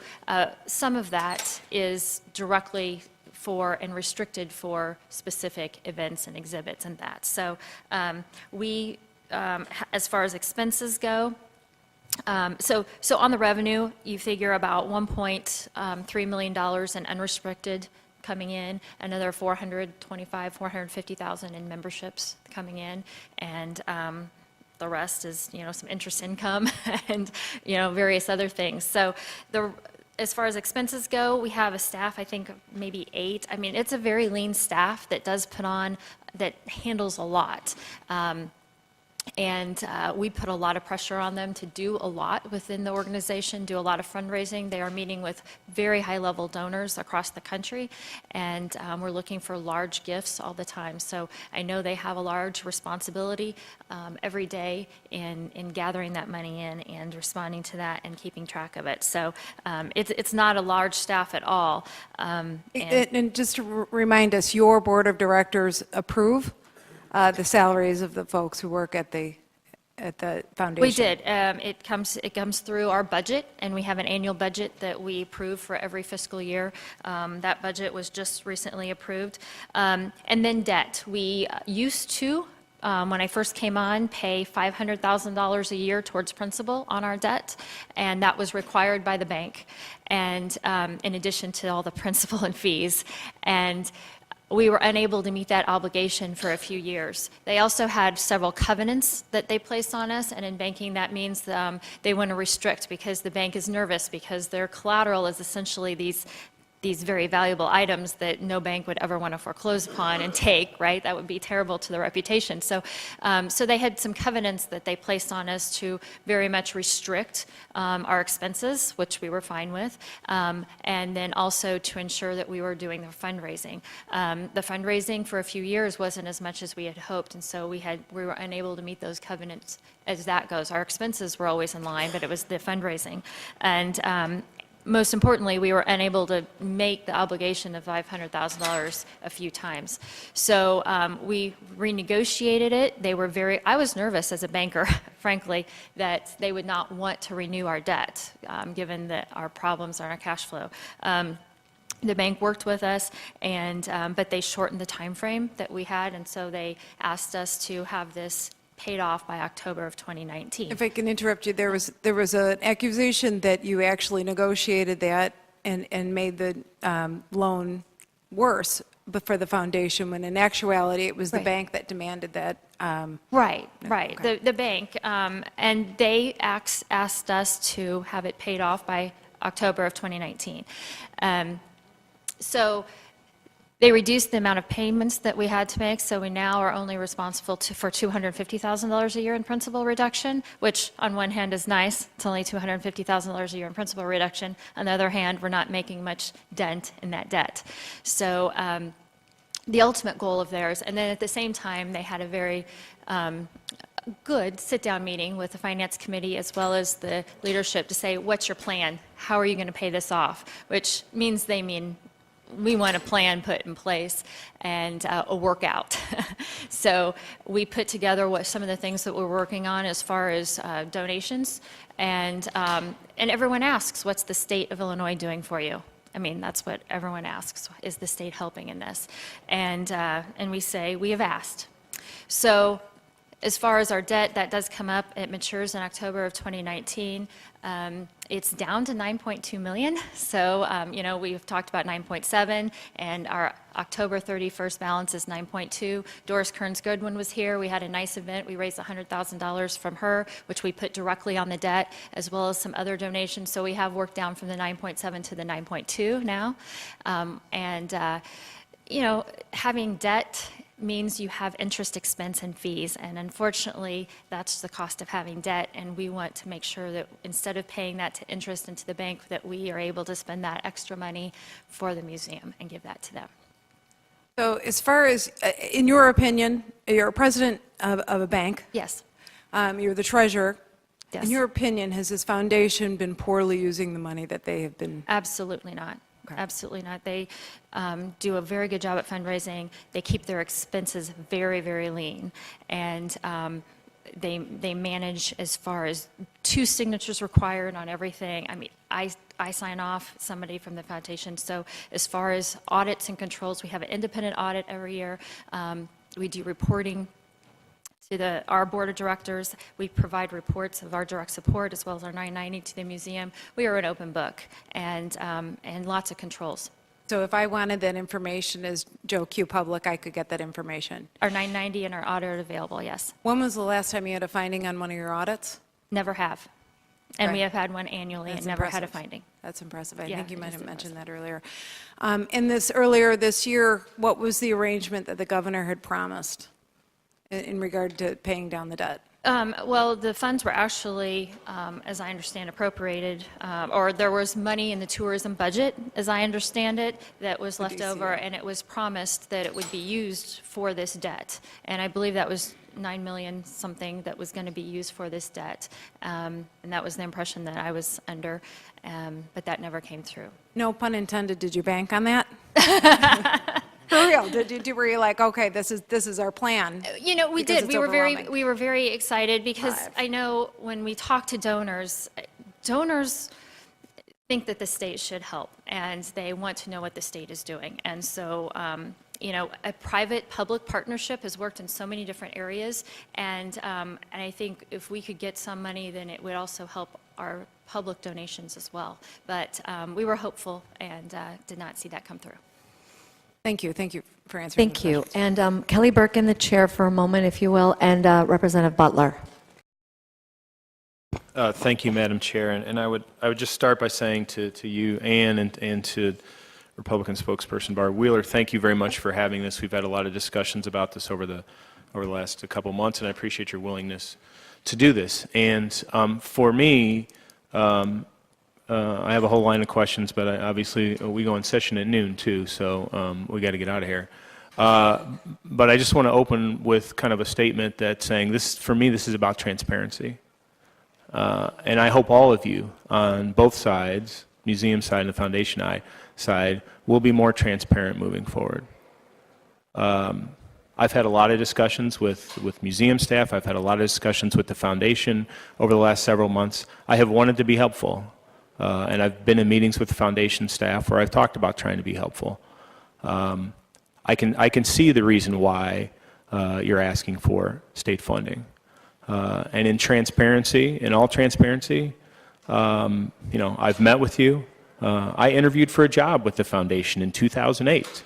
Some of that is directly for and restricted for specific events and exhibits and that. So we, as far as expenses go, so on the revenue, you figure about $1.3 million in unrestricted coming in, another $450,000 in memberships coming in, and the rest is, some interest income and, various other things. So as far as expenses go, we have a staff, I think maybe 8. I mean, it's a very lean staff that handles a lot. And we put a lot of pressure on them to do a lot within the organization, do a lot of fundraising. They are meeting with very high-level donors across the country, and we're looking for large gifts all the time. So I know they have a large responsibility every day in gathering that money in and responding to that and keeping track of it. So it's not a large staff at all. And just to remind us, your board of directors approve the salaries of the folks who work at the foundation? We did. It comes through our budget, and we have an annual budget that we approve for every fiscal year. That budget was just recently approved. And then debt. We used to when I first came on, pay $500,000 a year towards principal on our debt, and that was required by the bank, and in addition to all the principal and fees. And we were unable to meet that obligation for a few years. They also had several covenants that they placed on us, and in banking that means they want to restrict, because the bank is nervous because their collateral is essentially these very valuable items that no bank would ever want to foreclose upon and take, right? That would be terrible to their reputation. So, so they had some covenants that they placed on us to very much restrict our expenses, which we were fine with, and then also to ensure that we were doing the fundraising. The fundraising for a few years wasn't as much as we had hoped, and so we were unable to meet those covenants as that goes. Our expenses were always in line, but it was the fundraising. And most importantly, we were unable to make the obligation of $500,000 a few times. So we renegotiated it. I was nervous as a banker, frankly, that they would not want to renew our debt, given that our problems are our cash flow. The bank worked with us, but they shortened the time frame that we had, and so they asked us to have this paid off by October of 2019. If I can interrupt you, there was an accusation that you actually negotiated that and made the loan worse but for the foundation, when in actuality it was the Right. bank that demanded that. Right. Okay. The bank, and they asked us to have it paid off by October of 2019. So they reduced the amount of payments that we had to make, so we now are only responsible for $250,000 a year in principal reduction, which on one hand is nice. It's only $250,000 a year in principal reduction. On the other hand, we're not making much dent in that debt. So the ultimate goal of theirs, and then at the same time, they had a very good sit-down meeting with the Finance Committee as well as the leadership to say, what's your plan? How are you going to pay this off? Which means they mean we want a plan put in place and a workout. So we put together some of the things that we're working on as far as donations, and everyone asks, what's the state of Illinois doing for you? I mean, that's what everyone asks, is the state helping in this? And we say, we have asked. So as far as our debt, that does come up. It matures in October of 2019. It's down to 9.2 million. So, we've talked about 9.7, and our October 31st balance is 9.2. Doris Kearns Goodwin was here. We had a nice event. We raised $100,000 from her, which we put directly on the debt, as well as some other donations. So we have worked down from the 9.7 to the 9.2 now. Having debt means you have interest expense and fees, and unfortunately that's the cost of having debt, and we want to make sure that instead of paying that to interest into the bank, that we are able to spend that extra money for the museum and give that to them. So as far as, in your opinion, you're a president of a bank. Yes. You're the treasurer. Yes. In your opinion, has this foundation been poorly using the money that they have been? Absolutely not. Okay. Absolutely not. They do a very good job at fundraising. They keep their expenses very, very lean, and they manage as far as 2 signatures required on everything. I mean, I sign off, somebody from the foundation. So as far as audits and controls, we have an independent audit every year. We do reporting to our board of directors. We provide reports of our direct support as well as our 990 to the museum. We are an open book, and lots of controls. So if I wanted that information as Joe Q. Public, I could get that information? Our 990 and our audit are available, yes. When was the last time you had a finding on one of your audits? Never have. And Okay. we have had one annually and never had a finding. That's impressive. I Yeah, think you it might is have mentioned that impressive. earlier. Earlier this year, what was the arrangement that the governor had promised in regard to paying down the debt? Well, the funds were actually, as I understand, appropriated, or there was money in the tourism budget, as I understand it, that was left see over, that. and it was promised that it would be used for this debt. And I believe that was 9 million something that was going to be used for this debt. And that was the impression that I was under, but that never came through. No pun intended, did you bank on that? For real, were you like, okay, this is our plan? We Because did. it's overwhelming. We were very excited because I know when we talk to donors think that the state should help, and they want to know what the state is doing. And so a private-public partnership has worked in so many different areas, and I think if we could get some money, then it would also help our public donations as well. But we were hopeful and did not see that come through. Thank you for answering Thank the you. questions. And Kelly Burke in the chair for a moment, if you will, and Representative Butler. Thank you, Madam Chair. And I would just start by saying to you, Ann, and to Republican spokesperson Barb Wheeler, thank you very much for having this. We've had a lot of discussions about this over the last couple months, and I appreciate your willingness to do this. And for me, I have a whole line of questions, but obviously we go in session at noon too, so we got to get out of here. But I just want to open with kind of a statement that's saying this, for me, this is about transparency. And I hope all of you on both sides, museum side and the foundation side, will be more transparent moving forward. I've had a lot of discussions with museum staff. I've had a lot of discussions with the foundation over the last several months. I have wanted to be helpful. And I've been in meetings with the foundation staff where I've talked about trying to be helpful. I can see the reason why you're asking for state funding. And in transparency, in all transparency, I've met with you. I interviewed for a job with the foundation in 2008.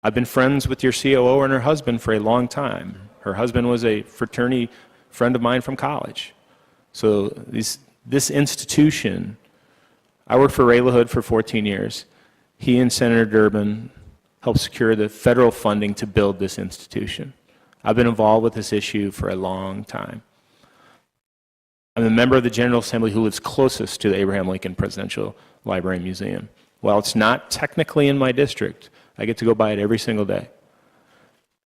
I've been friends with your COO and her husband for a long time. Her husband was a fraternity friend of mine from college. So this institution, I worked for Ray LaHood for 14 years. He and Senator Durbin helped secure the federal funding to build this institution. I've been involved with this issue for a long time. I'm a member of the General Assembly who lives closest to the Abraham Lincoln Presidential Library and Museum. While it's not technically in my district, I get to go by it every single day.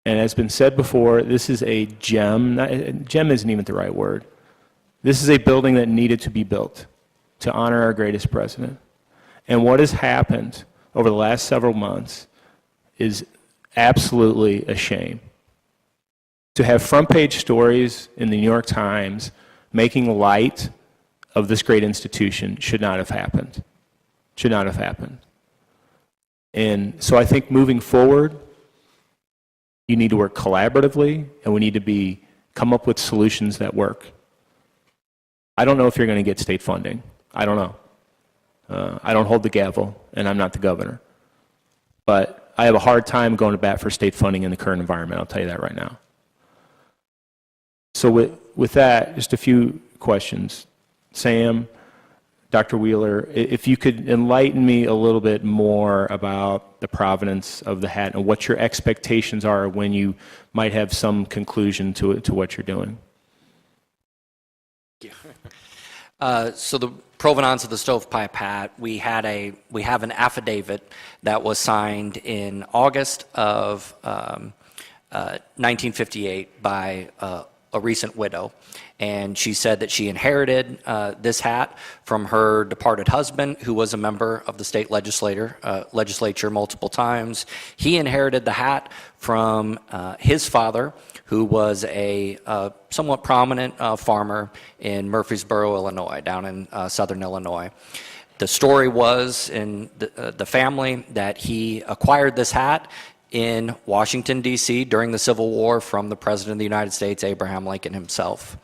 And as been said before, this is a gem. Gem isn't even the right word. This is a building that needed to be built to honor our greatest president. And what has happened over the last several months is absolutely a shame. To have front page stories in the New York Times making light of this great institution should not have happened. Should not have happened. And so I think moving forward, you need to work collaboratively, and we need to come up with solutions that work. I don't know if you're going to get state funding. I don't know. I don't hold the gavel, and I'm not the governor. But I have a hard time going to bat for state funding in the current environment. I'll tell you that right now. So with that, just a few questions. Sam, Dr. Wheeler, if you could enlighten me a little bit more about the provenance of the hat and what your expectations are when you might have some conclusion to what you're doing. So the provenance of the stovepipe hat, we have an affidavit that was signed in August of 1958 by a recent widow, and she said that she inherited this hat from her departed husband, who was a member of the state legislature multiple times. He inherited the hat from his father, who was a somewhat prominent farmer in Murfreesboro, Illinois, down in southern Illinois. The story was in the family that he acquired this hat in Washington, D.C. during the Civil War from the President of the United States, Abraham Lincoln himself.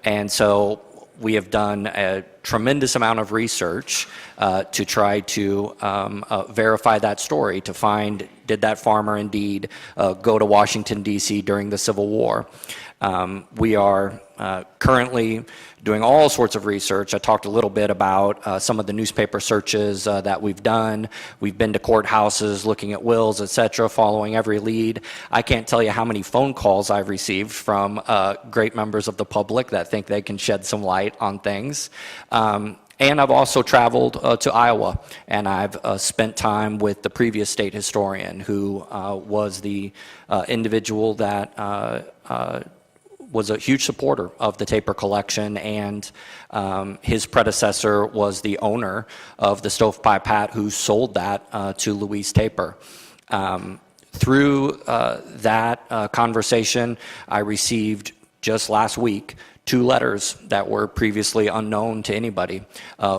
And so we have done a tremendous amount of research to try to verify that story, to find, did that farmer indeed go to Washington, D.C. during the Civil War? We are currently doing all sorts of research. I talked a little bit about some of the newspaper searches that we've done. We've been to courthouses looking at wills, et cetera, following every lead. I can't tell you how many phone calls I've received from great members of the public that think they can shed some light on things. And I've also traveled to Iowa, and I've spent time with the previous state historian, who was the individual that was a huge supporter of the Taper collection, and his predecessor was the owner of the stovepipe hat, who sold that to Louise Taper. Through that conversation, I received just last week 2 letters that were previously unknown to anybody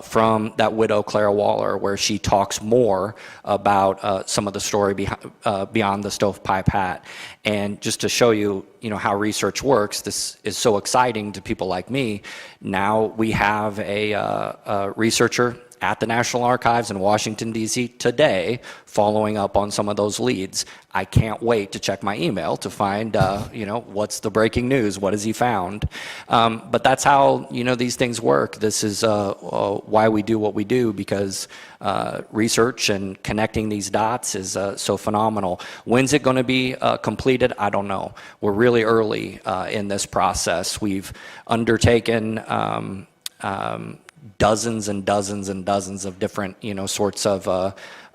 from that widow, Clara Waller, where she talks more about some of the story beyond the stovepipe hat. And just to show you, how research works, this is so exciting to people like me. Now we have a researcher at the National Archives in Washington, D.C. today, following up on some of those leads. I can't wait to check my email to find, what's the breaking news, what has he found? But that's how, these things work. This is why we do what we do, because research and connecting these dots is so phenomenal. When's it going to be completed? I don't know. We're really early in this process. We've undertaken dozens and dozens and dozens of different, sorts of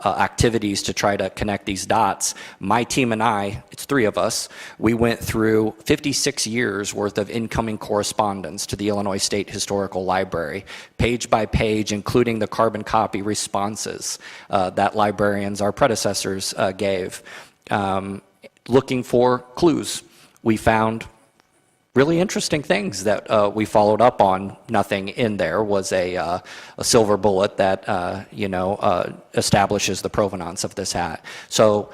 activities to try to connect these dots. My team and I, it's 3 of us, we went through 56 years worth of incoming correspondence to the Illinois State Historical Library, page by page, including the carbon copy responses that librarians, our predecessors, gave, looking for clues. We found really interesting things that we followed up on. Nothing in there was a silver bullet that establishes the provenance of this hat. So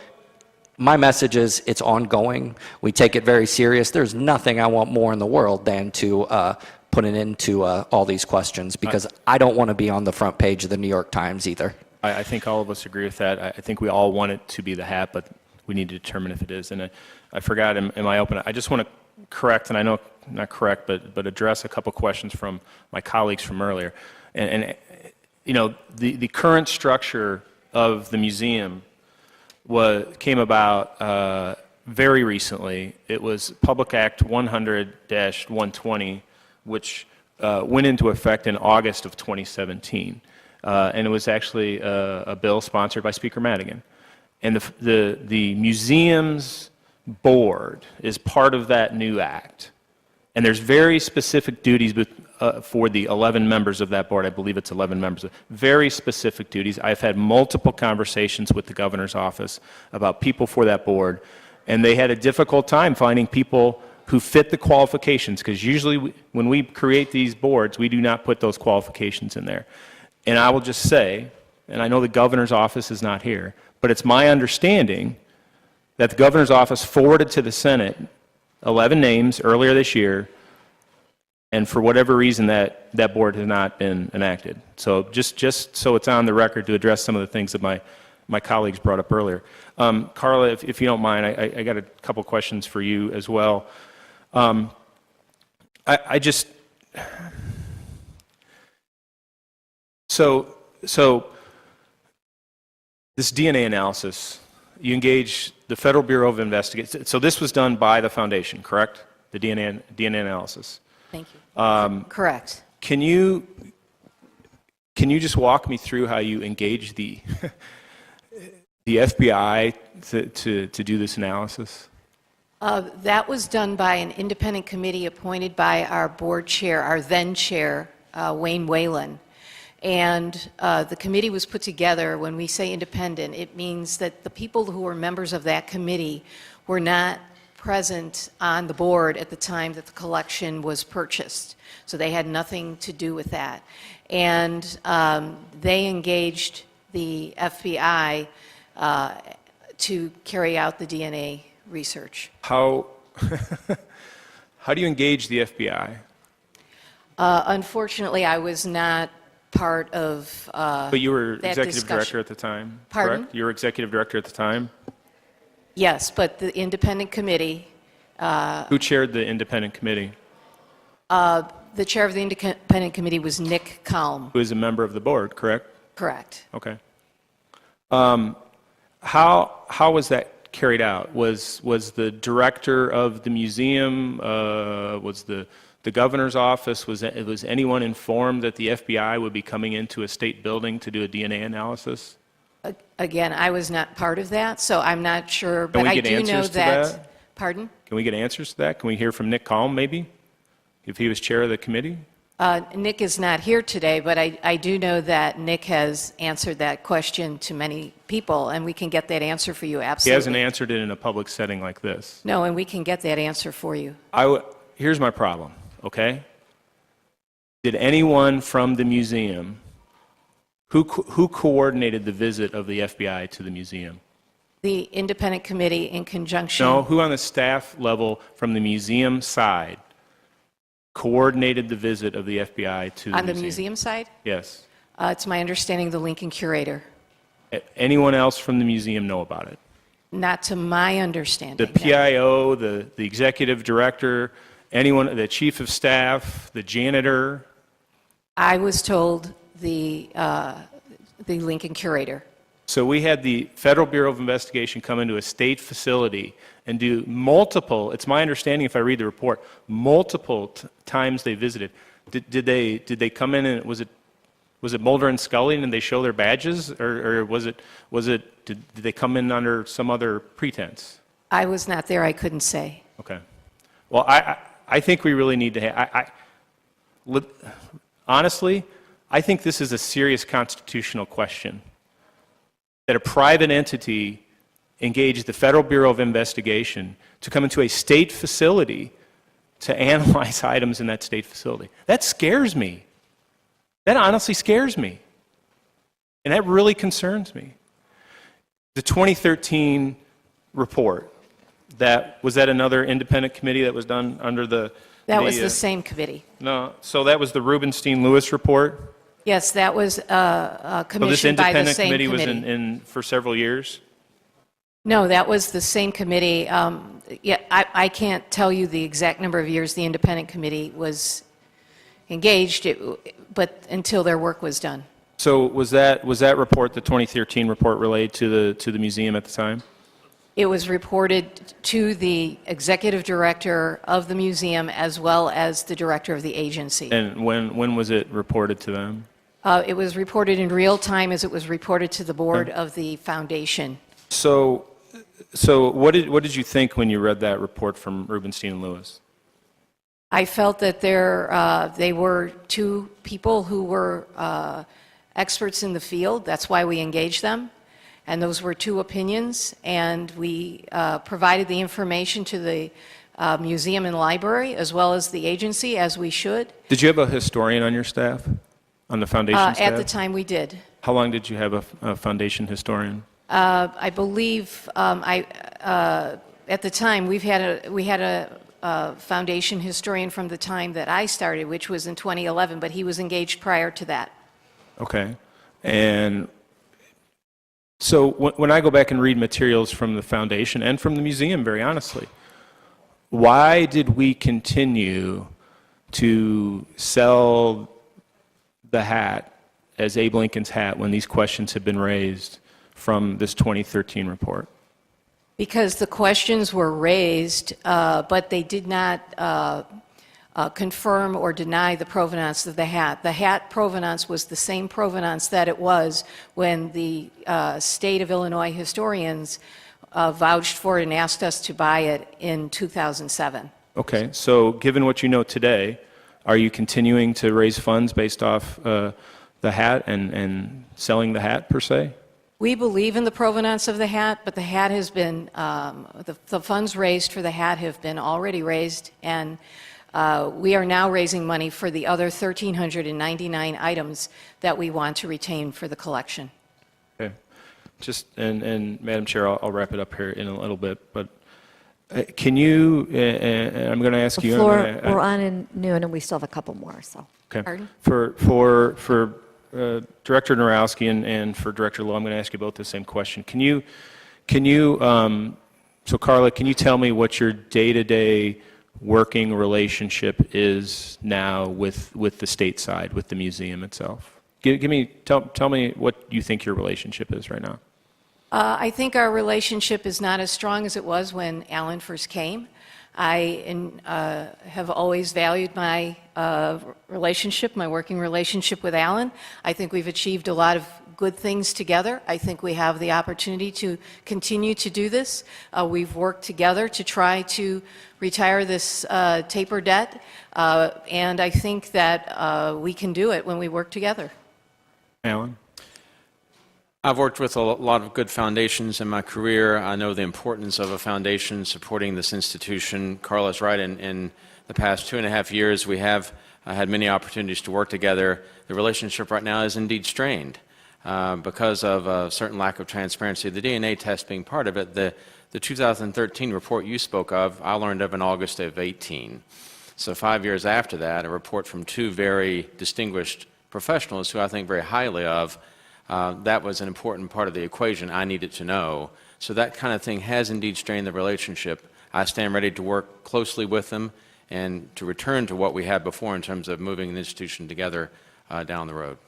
my message is it's ongoing. We take it very serious. There's nothing I want more in the world than to put an end to all these questions, because I don't want to be on the front page of the New York Times either. I think all of us agree with that. I think we all want it to be the hat, but we need to determine if it is. And I forgot in my open, I just want to correct, and I know not correct, but address a couple questions from my colleagues from earlier. And the current structure of the museum came about very recently. It was Public Act 100-120, which went into effect in August of 2017. And it was actually a bill sponsored by Speaker Madigan. And the museum's board is part of that new act. And there's very specific duties for the 11 members of that board. I believe it's 11 members. Very specific duties. I've had multiple conversations with the governor's office about people for that board, and they had a difficult time finding people who fit the qualifications, because usually when we create these boards, we do not put those qualifications in there. And I will just say, and I know the governor's office is not here, but it's my understanding that the governor's office forwarded to the Senate 11 names earlier this year, and for whatever reason that board has not been enacted. So just so it's on the record, to address some of the things that my colleagues brought up earlier. Carla, if you don't mind, I got a couple questions for you as well. So this DNA analysis, you engage the Federal Bureau of Investigation. So this was done by the foundation, correct? The DNA analysis. Thank you. Correct. Can you just walk me through how you engaged the FBI to do this analysis? That was done by an independent committee appointed by our board chair, our then chair, Wayne Whalen. And the committee was put together. When we say independent, it means that the people who were members of that committee were not present on the board at the time that the collection was purchased. So they had nothing to do with that. And they engaged the FBI to carry out the DNA research. How do you engage the FBI? Unfortunately, I was not part of But you were that executive discussion. director at the time, Pardon? correct? You were executive director at the time? Yes, but the independent committee, Who chaired the independent committee? the chair of the independent committee was Nick Kalm. Who is a member of the board, correct? Correct. Okay. How was that carried out? Was the director of the museum, was the governor's office, was anyone informed that the FBI would be coming into a state building to do a DNA analysis? Again, I was not part of that, so I'm not sure, Can but we I get do know answers to that. that? Pardon? Can we get answers to that? Can we hear from Nick Kalm, maybe, if he was chair of the committee? Nick is not here today, but I do know that Nick has answered that question to many people, and we can get that answer for you, He absolutely. hasn't answered it in a public setting like this. No, and we can get that answer for you. Here's my problem. okay? Did anyone from the museum, who coordinated the visit of the FBI to the museum? The independent committee in conjunction. No, who on the staff level from the museum side coordinated the visit of the FBI to the On the museum? museum side? Yes. It's my understanding the Lincoln curator. Anyone else from the museum know about it? Not to my understanding. The PIO, the executive director, anyone, the chief of staff, the janitor? I was told the Lincoln curator. So we had the Federal Bureau of Investigation come into a state facility and do multiple, it's my understanding if I read the report, multiple times they visited. Did they come in and was it Mulder and Scully and they show their badges, or did they come in under some other pretense? I was not there, I couldn't say. Okay. Well, I think we really need to honestly, I think this is a serious constitutional question. That a private entity engaged the Federal Bureau of Investigation to come into a state facility to analyze items in that state facility. That scares me. That honestly scares me. And that really concerns me. The 2013 report, was that another independent committee that was done under the... That was the same committee. No, so that was the Rubenstein-Lewis report? Yes, that was commissioned by the same committee was committee. in for several years? No, that was the same committee. Yeah, I can't tell you the exact number of years the independent committee was engaged, but until their work was done. So was that report, the 2013 report, relayed to the museum at the time? It was reported to the executive director of the museum as well as the director of the agency. And when was it reported to them? It was reported in real time as it was reported to the board of the foundation. So what did you think when you read that report from Rubenstein and Lewis? I felt that they were two people who were experts in the field. That's why we engaged them. And those were two opinions. And we provided the information to the museum and library as well as the agency, as we should. Did you have a historian on your staff, on the foundation staff? At the time we did. How long did you have a foundation historian? I believe at the time we had a foundation historian from the time that I started, which was in 2011, but he was engaged prior to that. Okay. And so when I go back and read materials from the foundation and from the museum, very honestly, why did we continue to sell the hat as Abe Lincoln's hat when these questions had been raised from this 2013 report? Because the questions were raised, but they did not confirm or deny the provenance of the hat. The hat provenance was the same provenance that it was when the state of Illinois historians vouched for it and asked us to buy it in 2007. Okay, so given what you know today, are you continuing to raise funds based off the hat and selling the hat per se? We believe in the provenance of the hat, but the hat has been, the funds raised for the hat have been already raised, and we are now raising money for the other 1,399 items that we want to retain for the collection. Okay. And Madam Chair, I'll wrap it up here in a little bit, but can you, and I'm going to ask you. We're on in noon, and we still have a couple more, so. Okay. Pardon? For Director Narowski and for Director Lowe, I'm going to ask you both the same question. So Carla, can you tell me what your day-to-day working relationship is now with the state side, with the museum itself? Tell me what you think your relationship is right now. I think our relationship is not as strong as it was when Alan first came. I have always valued my relationship, my working relationship with Alan. I think we've achieved a lot of good things together. I think we have the opportunity to continue to do this. We've worked together to try to retire this taper debt, and I think that we can do it when we work together. Alan? I've worked with a lot of good foundations in my career. I know the importance of a foundation supporting this institution. Carla's right in the past 2.5 years, we have had many opportunities to work together. The relationship right now is indeed strained because of a certain lack of transparency, the DNA test being part of it. The 2013 report you spoke of, I learned of in August of 18. So 5 years after that, a report from two very distinguished professionals who I think very highly of, that was an important part of the equation I needed to know. So that kind of thing has indeed strained the relationship. I stand ready to work closely with them and to return to what we had before in terms of moving the institution together down the road.